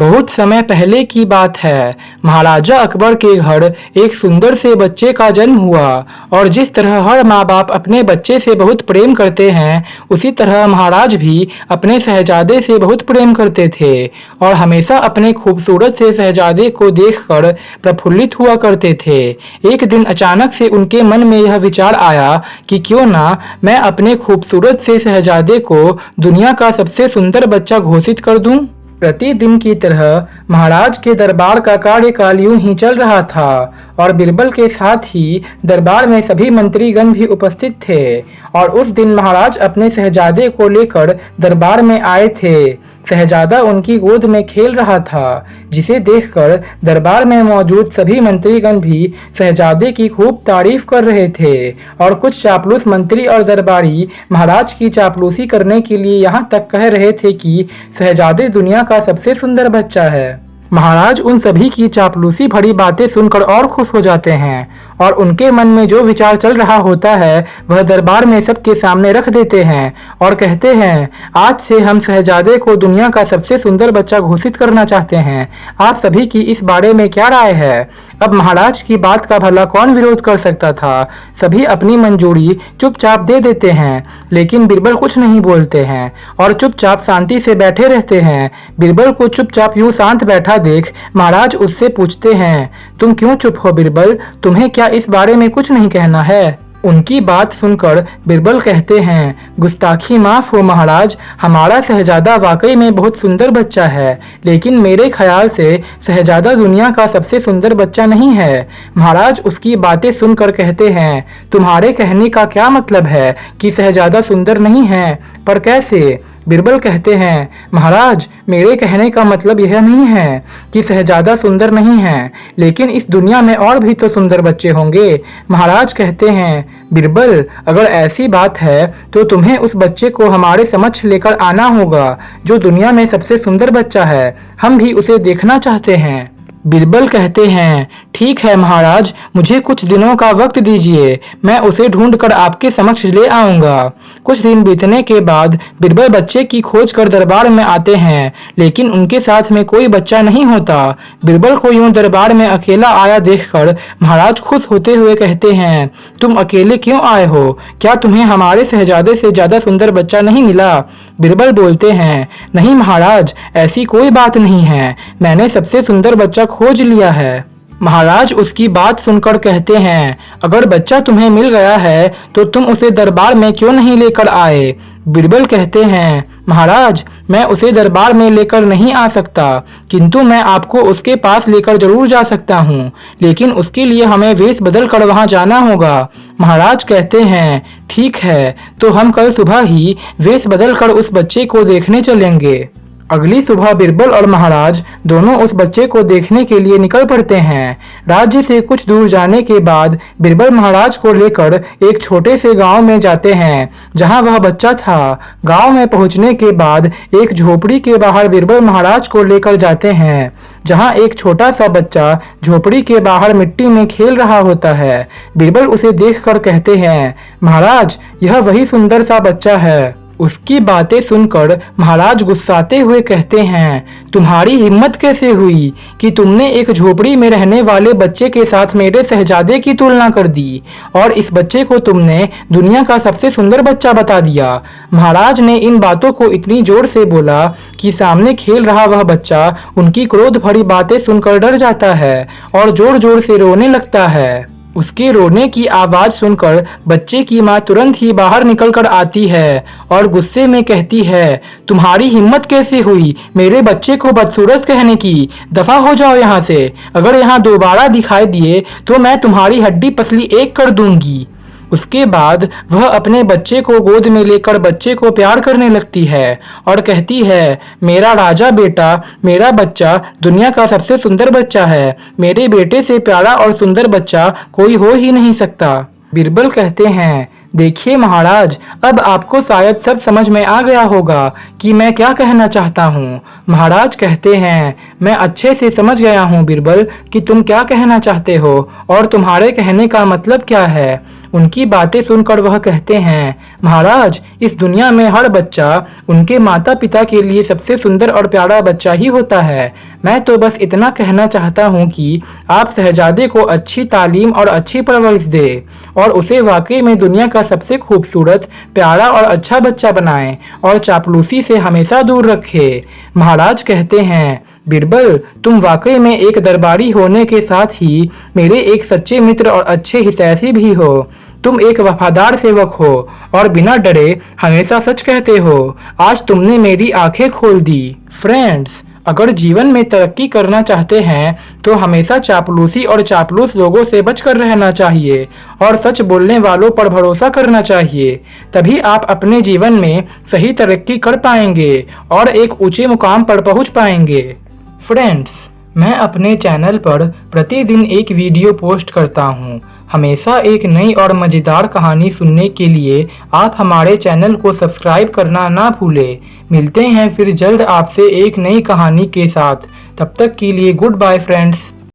बहुत समय पहले की बात है। महाराजा अकबर के घर एक सुंदर से बच्चे का जन्म हुआ और जिस तरह हर माँ बाप अपने बच्चे से बहुत प्रेम करते हैं, उसी तरह महाराज भी अपने शहजादे से बहुत प्रेम करते थे और हमेशा अपने खूबसूरत से शहजादे को देखकर प्रफुल्लित हुआ करते थे। एक दिन अचानक से उनके मन में यह विचार आया कि क्यों ना मैं अपने खूबसूरत से शहजादे को दुनिया का सबसे सुंदर बच्चा घोषित कर दूं। प्रतिदिन की तरह महाराज के दरबार का कार्यकाल यूं ही चल रहा था और बिरबल के साथ ही दरबार में सभी मंत्रीगण भी उपस्थित थे। और उस दिन महाराज अपने शहजादे को लेकर दरबार में आए थे। शहजादा उनकी गोद में खेल रहा था, जिसे देखकर दरबार में मौजूद सभी मंत्रीगण भी शहजादे की खूब तारीफ कर रहे थे और कुछ चापलूस मंत्री और दरबारी महाराज की चापलूसी करने के लिए यहाँ तक कह रहे थे कि शहजादे दुनिया का सबसे सुंदर बच्चा है। महाराज उन सभी की चापलूसी भरी बातें सुनकर और खुश हो जाते हैं और उनके मन में जो विचार चल रहा होता है वह दरबार में सबके सामने रख देते हैं और कहते हैं, आज से हम शहजादे को दुनिया का सबसे सुंदर बच्चा घोषित करना चाहते हैं। आप सभी की इस बारे में क्या राय है? अब महाराज की बात का भला कौन विरोध कर सकता था। सभी अपनी मंजूरी चुपचाप दे देते हैं, लेकिन बिरबल कुछ नहीं बोलते हैं और चुपचाप शांति से बैठे रहते हैं। बिरबल को चुपचाप यूं शांत बैठा देख महाराज उससे पूछते हैं, तुम क्यों चुप हो बिरबल? तुम्हें क्या इस बारे में कुछ नहीं कहना है? उनकी बात सुनकर बिरबल कहते हैं, गुस्ताखी माफ हो महाराज, हमारा शहजादा वाकई में बहुत सुंदर बच्चा है, लेकिन मेरे ख्याल से शहजादा दुनिया का सबसे सुंदर बच्चा नहीं है। महाराज उसकी बातें सुनकर कहते हैं, तुम्हारे कहने का क्या मतलब है कि शहजादा सुंदर नहीं है? पर कैसे? बिरबल कहते हैं, महाराज मेरे कहने का मतलब यह नहीं है कि शहजादा सुंदर नहीं है, लेकिन इस दुनिया में और भी तो सुंदर बच्चे होंगे। महाराज कहते हैं, बिरबल अगर ऐसी बात है तो तुम्हें उस बच्चे को हमारे समक्ष लेकर आना होगा जो दुनिया में सबसे सुंदर बच्चा है। हम भी उसे देखना चाहते हैं। बिरबल कहते हैं, ठीक है महाराज, मुझे कुछ दिनों का वक्त दीजिए, मैं उसे ढूंढकर आपके समक्ष ले आऊंगा। कुछ दिन बीतने के बाद बिरबल बच्चे की खोज कर दरबार में आते हैं, लेकिन उनके साथ में कोई बच्चा नहीं होता। बिरबल को यूं दरबार में अकेला आया देखकर महाराज खुश होते हुए कहते हैं, तुम अकेले क्यों आए हो? क्या तुम्हें हमारे शहजादे से ज्यादा सुंदर बच्चा नहीं मिला? बिरबल बोलते हैं, नहीं महाराज, ऐसी कोई बात नहीं है, मैंने सबसे सुंदर बच्चा खोज लिया है। महाराज उसकी बात सुनकर कहते हैं, अगर बच्चा तुम्हें मिल गया है तो तुम उसे दरबार में क्यों नहीं लेकर आए? बिरबल कहते हैं, महाराज मैं उसे दरबार में लेकर नहीं आ सकता, किंतु मैं आपको उसके पास लेकर जरूर जा सकता हूँ, लेकिन उसके लिए हमें वेश बदल कर वहाँ जाना होगा। महाराज कहते हैं, ठीक है, तो हम कल सुबह ही वेश बदल कर उस बच्चे को देखने चलेंगे। अगली सुबह बिरबल और महाराज दोनों उस बच्चे को देखने के लिए निकल पड़ते हैं। राज्य से कुछ दूर जाने के बाद बिरबल महाराज को लेकर एक छोटे से गांव में जाते हैं जहां वह बच्चा था। गांव में पहुंचने के बाद एक झोपड़ी के बाहर बिरबल महाराज को लेकर जाते हैं, जहां एक छोटा सा बच्चा झोपड़ी के बाहर मिट्टी में खेल रहा होता है। बिरबल उसे देखकर कहते हैं, महाराज यह वही सुंदर सा बच्चा है। उसकी बातें सुनकर महाराज गुस्साते हुए कहते हैं, तुम्हारी हिम्मत कैसे हुई कि तुमने एक झोपड़ी में रहने वाले बच्चे के साथ मेरे शहजादे की तुलना कर दी और इस बच्चे को तुमने दुनिया का सबसे सुंदर बच्चा बता दिया। महाराज ने इन बातों को इतनी जोर से बोला कि सामने खेल रहा वह बच्चा उनकी क्रोध भरी बातें सुनकर डर जाता है और जोर जोर से रोने लगता है। उसके रोने की आवाज सुनकर बच्चे की माँ तुरंत ही बाहर निकलकर आती है और गुस्से में कहती है, तुम्हारी हिम्मत कैसे हुई मेरे बच्चे को बदसूरत कहने की? दफा हो जाओ यहाँ से, अगर यहाँ दोबारा दिखाई दिए तो मैं तुम्हारी हड्डी पसली एक कर दूंगी। उसके बाद वह अपने बच्चे को गोद में लेकर बच्चे को प्यार करने लगती है और कहती है, मेरा राजा बेटा, मेरा बच्चा दुनिया का सबसे सुंदर बच्चा है, मेरे बेटे से प्यारा और सुंदर बच्चा कोई हो ही नहीं सकता। बिरबल कहते हैं, देखिए महाराज, अब आपको शायद सब समझ में आ गया होगा कि मैं क्या कहना चाहता हूँ। महाराज कहते हैं, मैं अच्छे से समझ गया हूँ बिरबल कि तुम क्या कहना चाहते हो और तुम्हारे कहने का मतलब क्या है। उनकी बातें सुनकर वह कहते हैं, महाराज, इस दुनिया में हर बच्चा उनके माता पिता के लिए सबसे सुंदर और प्यारा बच्चा ही होता है। मैं तो बस इतना कहना चाहता हूँ कि आप शहजादे को अच्छी तालीम और अच्छी परवरिश दें और उसे वाकई में दुनिया का सबसे खूबसूरत, प्यारा और अच्छा बच्चा बनाएं और चापलूसी से हमेशा दूर रखें। महाराज कहते हैं, बीरबल, तुम वाकई में एक दरबारी होने के साथ ही मेरे एक सच्चे मित्र और अच्छे हितैषी भी हो। तुम एक वफादार सेवक हो और बिना डरे हमेशा सच कहते हो। आज तुमने मेरी आंखें खोल दी। फ्रेंड्स, अगर जीवन में तरक्की करना चाहते हैं तो हमेशा चापलूसी और चापलूस लोगों से बचकर रहना चाहिए और सच बोलने वालों पर भरोसा करना चाहिए। तभी आप अपने जीवन में सही तरक्की कर पाएंगे और एक ऊंचे मुकाम पर पहुंच पाएंगे। फ्रेंड्स, मैं अपने चैनल पर प्रतिदिन एक वीडियो पोस्ट करता हूं। हमेशा एक नई और मज़ेदार कहानी सुनने के लिए आप हमारे चैनल को सब्सक्राइब करना ना भूलें। मिलते हैं फिर जल्द आपसे एक नई कहानी के साथ। तब तक के लिए गुड बाय फ्रेंड्स।